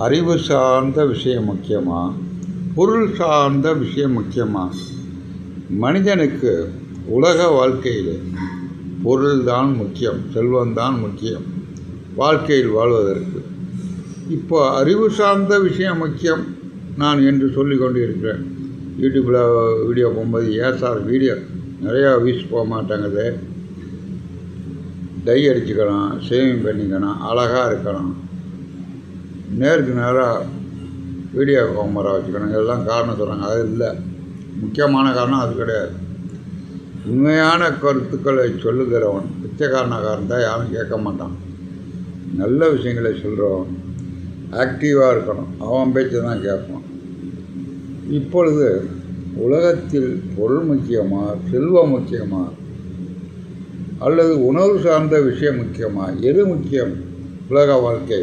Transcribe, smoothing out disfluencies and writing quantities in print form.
அறிவு சார்ந்த விஷயம் முக்கியமா, பொருள் சார்ந்த விஷயம் முக்கியமா? மனிதனுக்கு உலக வாழ்க்கையில் பொருள்தான் முக்கியம், செல்வம்தான் முக்கியம் வாழ்க்கையில் வாழ்வதற்கு. இப்போ அறிவு சார்ந்த விஷயம் முக்கியம் நான் என்று சொல்லி கொண்டு இருக்கிறேன். யூடியூப்பில் வீடியோ போகும்போது சார் வீடியோ நிறையா வியூஸ் போக மாட்டேங்குது, டை அடிச்சுக்கணும், சேவிங் பண்ணிக்கணும், அழகாக இருக்கணும், நேருக்கு நேராக வீடியோ கேமரா வச்சுக்கணும், இதெல்லாம் காரணம் சொல்கிறாங்க. அது இல்லை, முக்கியமான காரணம் அது கிடையாது. உண்மையான கருத்துக்களை சொல்லுகிறவன் பிச்சைக்காரனாக தான் யாரும் கேட்க மாட்டான். நல்ல விஷயங்களை சொல்கிறவன் ஆக்டிவாக இருக்கணும், அவன் பேச்சு தான் கேட்பான். இப்பொழுது உலகத்தில் பொருள் முக்கியமா, செல்வம் முக்கியமா, அல்லது உணவு சார்ந்த விஷயம் முக்கியமா, எது முக்கியம் உலக வாழ்க்கை?